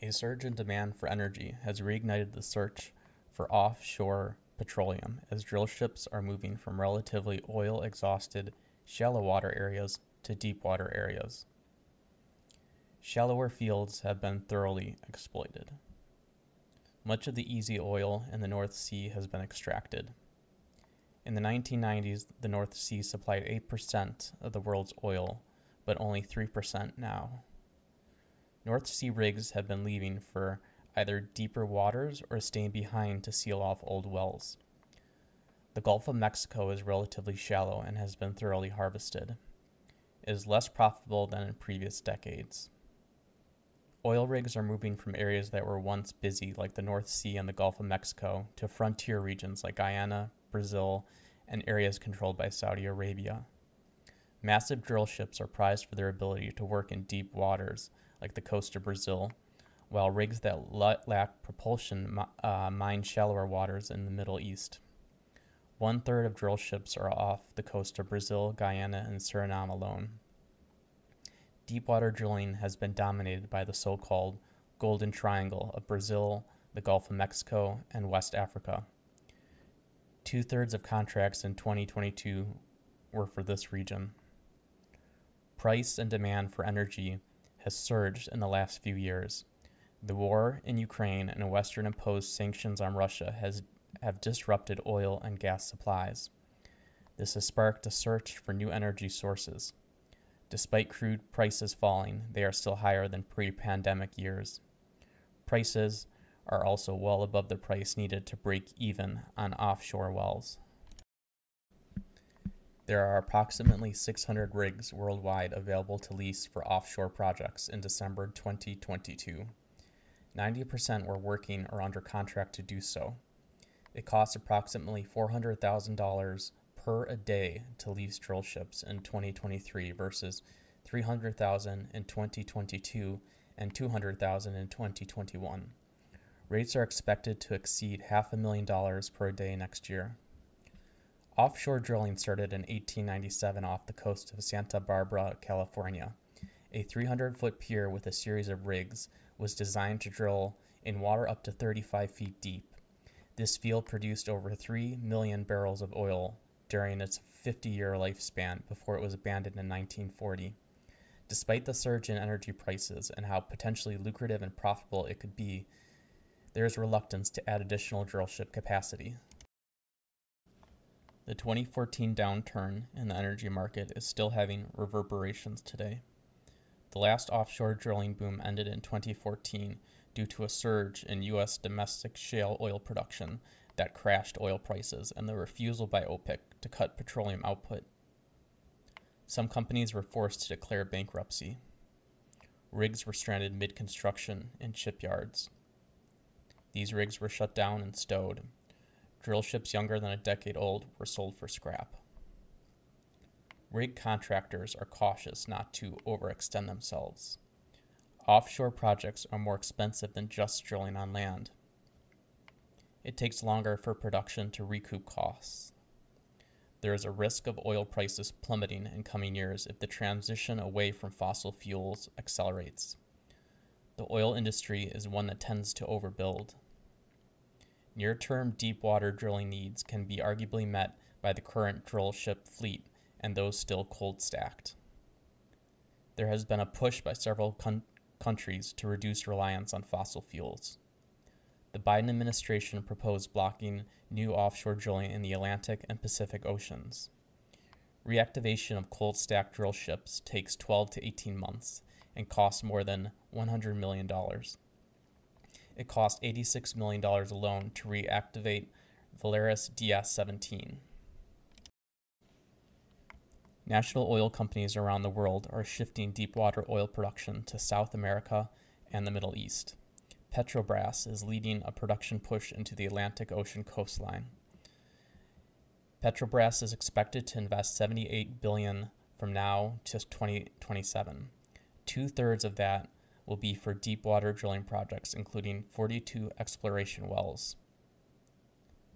A surge in demand for energy has reignited the search for offshore petroleum as drill ships are moving from relatively oil-exhausted shallow water areas to deep water areas. Shallower fields have been thoroughly exploited. Much of the easy oil in the North Sea has been extracted. In the 1990s, the North Sea supplied 8% of the world's oil, but only 3% now. North Sea rigs have been leaving for either deeper waters or staying behind to seal off old wells. The Gulf of Mexico is relatively shallow and has been thoroughly harvested. It is less profitable than in previous decades. Oil rigs are moving from areas that were once busy, like the North Sea and the Gulf of Mexico, to frontier regions like Guyana, Brazil, and areas controlled by Saudi Arabia. Massive drill ships are prized for their ability to work in deep waters, like the coast of Brazil, while rigs that lack propulsion mine shallower waters in the Middle East. 1/3 of drill ships are off the coast of Brazil, Guyana, and Suriname alone. Deepwater drilling has been dominated by the so-called Golden Triangle of Brazil, the Gulf of Mexico, and West Africa. 2/3 of contracts in 2022 were for this region. Price and demand for energy has surged in the last few years. The war in Ukraine and Western-imposed sanctions on Russia have disrupted oil and gas supplies. This has sparked a search for new energy sources. Despite crude prices falling, they are still higher than pre-pandemic years. Prices are also well above the price needed to break even on offshore wells. There are approximately 600 rigs worldwide available to lease for offshore projects in December 2022. 90% were working or under contract to do so. It costs approximately $400,000 per a day to lease drill ships in 2023 versus $300,000 in 2022 and $200,000 in 2021. Rates are expected to exceed $500,000 per day next year. Offshore drilling started in 1897 off the coast of Santa Barbara, California. A 300-foot pier with a series of rigs was designed to drill in water up to 35 feet deep. This field produced over 3 million barrels of oil during its 50-year lifespan before it was abandoned in 1940. Despite the surge in energy prices and how potentially lucrative and profitable it could be, there is reluctance to add additional drill ship capacity. The 2014 downturn in the energy market is still having reverberations today. The last offshore drilling boom ended in 2014 due to a surge in U.S. domestic shale oil production that crashed oil prices and the refusal by OPEC to cut petroleum output. Some companies were forced to declare bankruptcy. Rigs were stranded mid-construction in shipyards. These rigs were shut down and stowed. Drill ships younger than a decade old were sold for scrap. Rig contractors are cautious not to overextend themselves. Offshore projects are more expensive than just drilling on land. It takes longer for production to recoup costs. There is a risk of oil prices plummeting in coming years if the transition away from fossil fuels accelerates. The oil industry is one that tends to overbuild. Near-term deep-water drilling needs can be arguably met by the current drill ship fleet and those still cold-stacked. There has been a push by several countries to reduce reliance on fossil fuels. The Biden administration proposed blocking new offshore drilling in the Atlantic and Pacific Oceans. Reactivation of cold-stacked drill ships takes 12 to 18 months and costs more than $100 million. It cost $86 million alone to reactivate Valaris DS-17. National oil companies around the world are shifting deepwater oil production to South America and the Middle East. Petrobras is leading a production push into the Atlantic Ocean coastline. Petrobras is expected to invest $78 billion from now to 2027. 2/3 of that will be for deepwater drilling projects, including 42 exploration wells.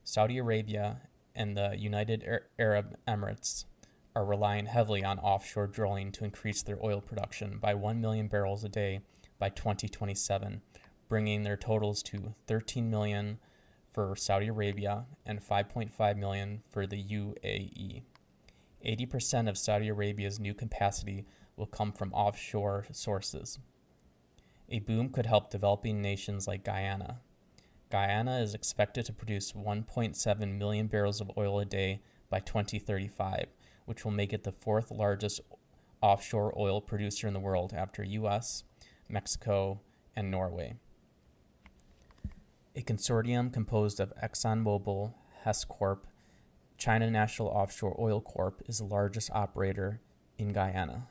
Saudi Arabia and the United Arab Emirates are relying heavily on offshore drilling to increase their oil production by 1 million barrels a day by 2027, bringing their totals to 13 million for Saudi Arabia and 5.5 million for the UAE. 80% of Saudi Arabia's new capacity will come from offshore sources. A boom could help developing nations like Guyana. Guyana is expected to produce 1.7 million barrels of oil a day by 2035, which will make it the fourth largest offshore oil producer in the world after US, Mexico, and Norway. A consortium composed of ExxonMobil, Hess Corp, China National Offshore Oil Corp is the largest operator in Guyana.